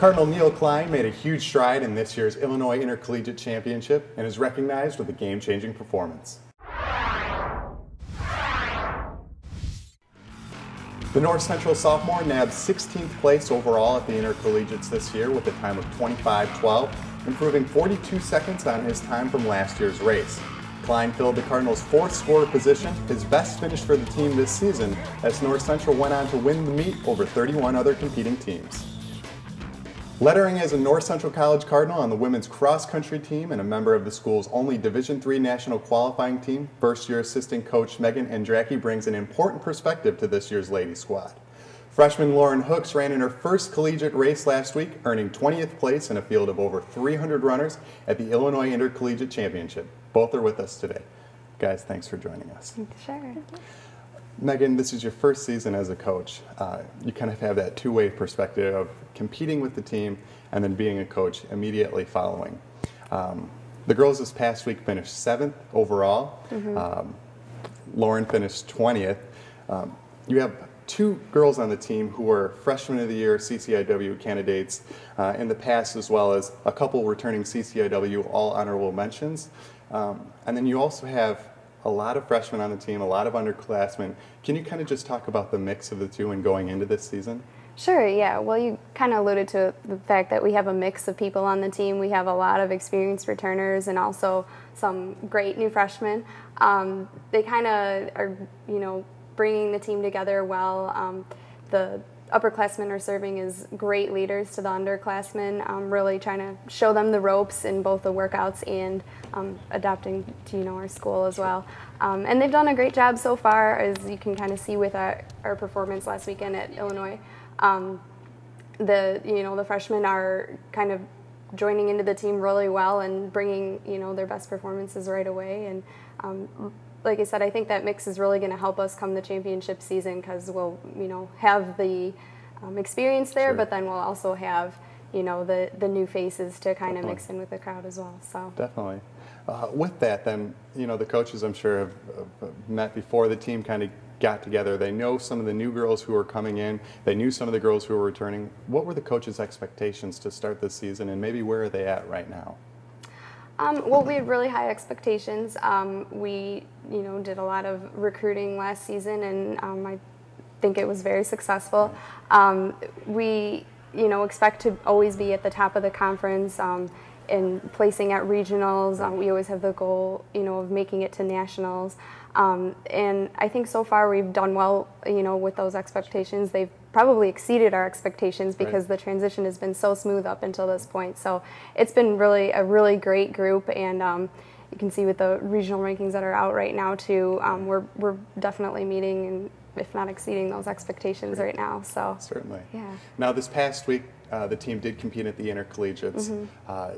Cardinal Neil Klein made a huge stride in this year's Illinois Intercollegiate Championship and is recognized with a game-changing performance. The North Central sophomore nabbed 16th place overall at the intercollegiates this year with a time of 25:12, improving 42 seconds on his time from last year's race. Klein filled the Cardinals' fourth scorer position, his best finish for the team this season, as North Central went on to win the meet over 31 other competing teams. Lettering as a North Central College Cardinal on the women's cross-country team and a member of the school's only Division III national qualifying team, first-year assistant coach Megan Andracki brings an important perspective to this year's ladies squad. Freshman Lauren Hooks ran in her first collegiate race last week, earning 20th place in a field of over 300 runners at the Illinois Intercollegiate Championship. Both are with us today. Guys, thanks for joining us. Sure. Megan, this is your first season as a coach. You kind of have that two-way perspective of competing with the team and then being a coach immediately following. The girls this past week finished 7th overall. Lauren finished 20th. You have two girls on the team who were Freshman of the Year CCIW candidates in the past, as well as a couple returning CCIW all honorable mentions. And then you also have a lot of freshmen on the team, a lot of underclassmen. Can you kind of just talk about the mix of the two and going into this season? Sure, yeah. Well, you kind of alluded to the fact that we have a mix of people on the team. We have a lot of experienced returners and also some great new freshmen. They kind of are, bringing the team together well. The upperclassmen are serving as great leaders to the underclassmen, really trying to show them the ropes in both the workouts and adapting to our school as well. And they've done a great job so far, as you can kind of see with our performance last weekend at Illinois. The freshmen are kind of joining into the team really well and bringing their best performances right away. And like I said, I think that mix is really going to help us come the championship season, because we'll have the experience there, but then we'll also have the new faces to kind of mix in with the crowd as well. So definitely. With that, then the coaches, I'm sure, have met before the team kind of got together. They know some of the new girls who are coming in. They knew some of the girls who were returning. What were the coaches' expectations to start this season, and maybe where are they at right now? Well, we had really high expectations. We, did a lot of recruiting last season, and I think it was very successful. We, expect to always be at the top of the conference and placing at regionals. We always have the goal, of making it to nationals. And I think so far we've done well, with those expectations. They've probably exceeded our expectations because the transition has been so smooth up until this point. So it's been really a really great group, and you can see with the regional rankings that are out right now too, we're definitely meeting and if not exceeding those expectations right now. So certainly. Yeah. Now this past week, the team did compete at the intercollegiates,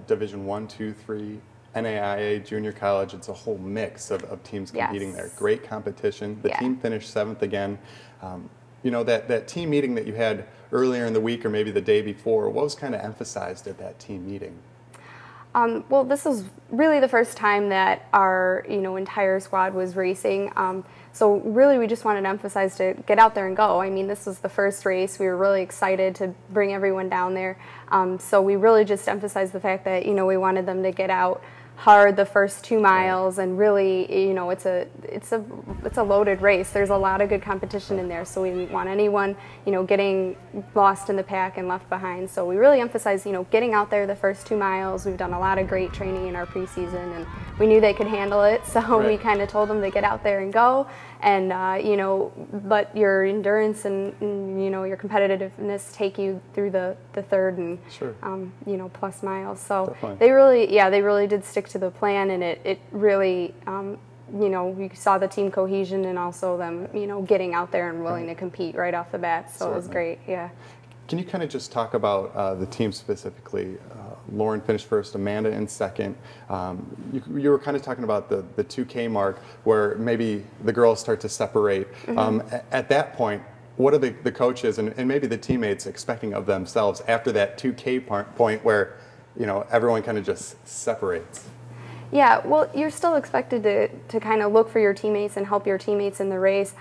Division I, II, III. NAIA, junior college. It's a whole mix of teams competing there. Great competition. The team finished 7th again. That team meeting that you had earlier in the week or maybe the day before, what was kind of emphasized at that team meeting? Well, this was really the first time that our entire squad was racing. So really we just wanted to emphasize to get out there and go. I mean, this was the first race. We were really excited to bring everyone down there. So we really just emphasized the fact that we wanted them to get out hard the first 2 miles, and really it's a loaded race. There's a lot of good competition in there, so we didn't want anyone getting lost in the pack and left behind. So we really emphasized getting out there the first 2 miles. We've done a lot of great training in our preseason, and we knew they could handle it, so we kind of told them to get out there and go, and let your endurance and your competitiveness take you through the third and plus miles. So they really did stick to the plan, and it really we saw the team cohesion and also them getting out there and willing to compete right off the bat. So it was great. Yeah. Can you kind of just talk about the team specifically? Lauren finished first, Amanda in second. You were kind of talking about the 2K mark where maybe the girls start to separate. At that point, what are the coaches and maybe the teammates expecting of themselves after that 2K point where everyone kind of just separates? Yeah, well, you're still expected to kind of look for your teammates and help your teammates in the race.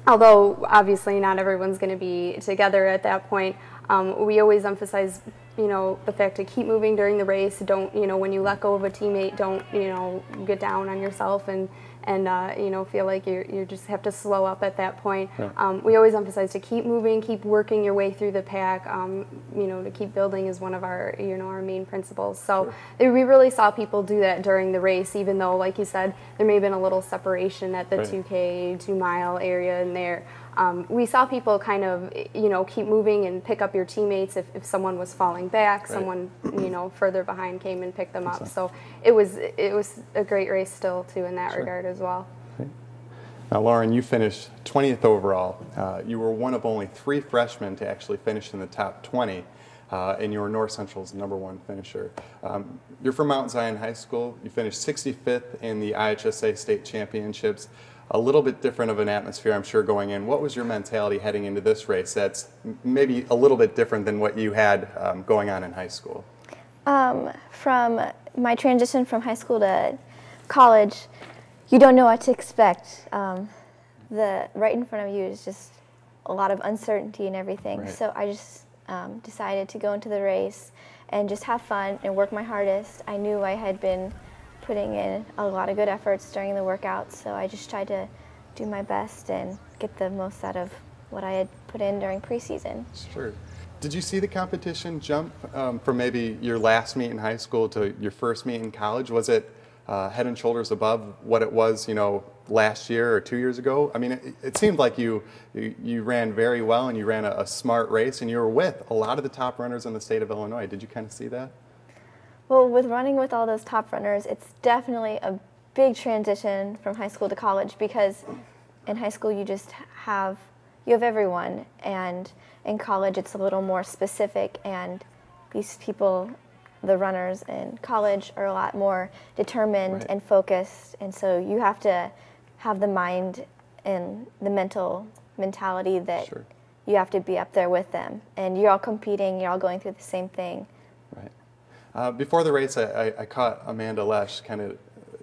Although obviously not everyone's going to be together at that point, we always emphasize, the fact to keep moving during the race. Don't, when you let go of a teammate, don't, get down on yourself and feel like you just have to slow up at that point. Right. We always emphasize to keep moving, keep working your way through the pack. To keep building is one of our, our main principles. So we really saw people do that during the race, even though, like you said, there may have been a little separation at the 2K, 2-mile area in there. We saw people kind of, keep moving and pick up your teammates if someone was falling back, someone, further behind came and picked them up. So it was a great race still, too, in that regard as well. Okay. Now, Lauren, you finished 20th overall. You were one of only 3 freshmen to actually finish in the top 20, and you were North Central's #1 finisher. You're from Mount Zion High School. You finished 65th in the IHSA state championships. A little bit different of an atmosphere, I'm sure, going in. What was your mentality heading into this race that's maybe a little bit different than what you had going on in high school? From my transition from high school to college, you don't know what to expect. The right in front of you is just a lot of uncertainty and everything. Right. So I just decided to go into the race and just have fun and work my hardest. I knew I had been putting in a lot of good efforts during the workouts, so I just tried to do my best and get the most out of what I had put in during preseason. Sure. Did you see the competition jump from maybe your last meet in high school to your first meet in college? Was it head and shoulders above what it was, last year or 2 years ago? I mean, it seemed like you ran very well and you ran a smart race and you were with a lot of the top runners in the state of Illinois. Did you kind of see that? Well, with running with all those top runners, it's definitely a big transition from high school to college, because in high school you have everyone, and in college it's a little more specific, and these people, the runners in college, are a lot more determined and focused, and so you have to have the mind and the mentality that you have to be up there with them, and you're all competing, you're all going through the same thing. Right. Before the race, I caught Amanda Lesh kind of,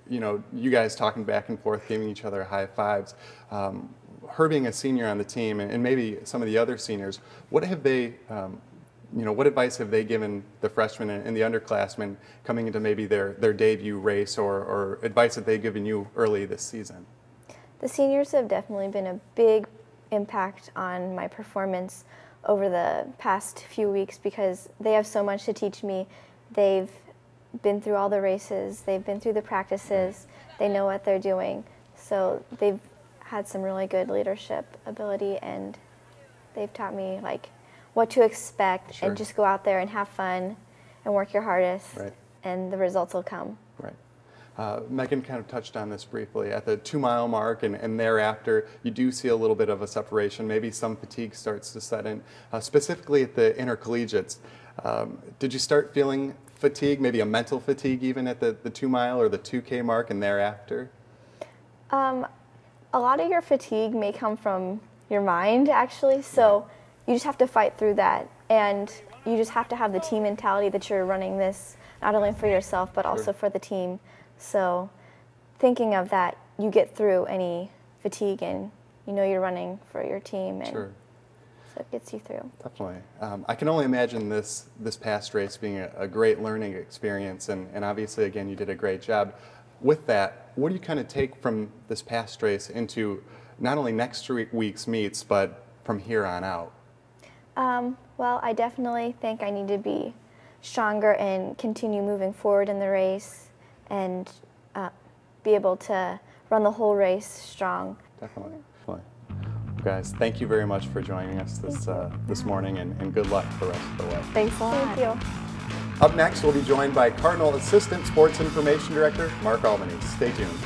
you guys talking back and forth, giving each other high fives. Her being a senior on the team, and maybe some of the other seniors, what have they, what advice have they given the freshmen and the underclassmen coming into maybe their debut race, or advice that they've given you early this season? The seniors have definitely been a big impact on my performance over the past few weeks, because they have so much to teach me. They've been through all the races, they've been through the practices, they know what they're doing. So they've had some really good leadership ability, and they've taught me what to expect and just go out there and have fun and work your hardest, and the results will come. Right. Megan kind of touched on this briefly. At the 2-mile mark and thereafter, you do see a little bit of a separation. Maybe some fatigue starts to set in, specifically at the intercollegiates. Did you start feeling fatigue, maybe a mental fatigue even at the 2-mile or the 2K mark and thereafter? A lot of your fatigue may come from your mind, actually, so you just have to fight through that, and you just have to have the team mentality that you're running this not only for yourself but also for the team. So thinking of that, you get through any fatigue, and you're running for your team, and so it gets you through. Definitely. I can only imagine this past race being a great learning experience, and obviously, again, you did a great job. With that, what do you kind of take from this past race into not only next week's meets, but from here on out? Well, I definitely think I need to be stronger and continue moving forward in the race, and be able to run the whole race strong. Definitely. Guys, thank you very much for joining us this morning, and good luck for the rest of the way. Thanks a lot. Thank you. Up next, we'll be joined by Cardinal Assistant Sports Information Director Mark Albany. Stay tuned.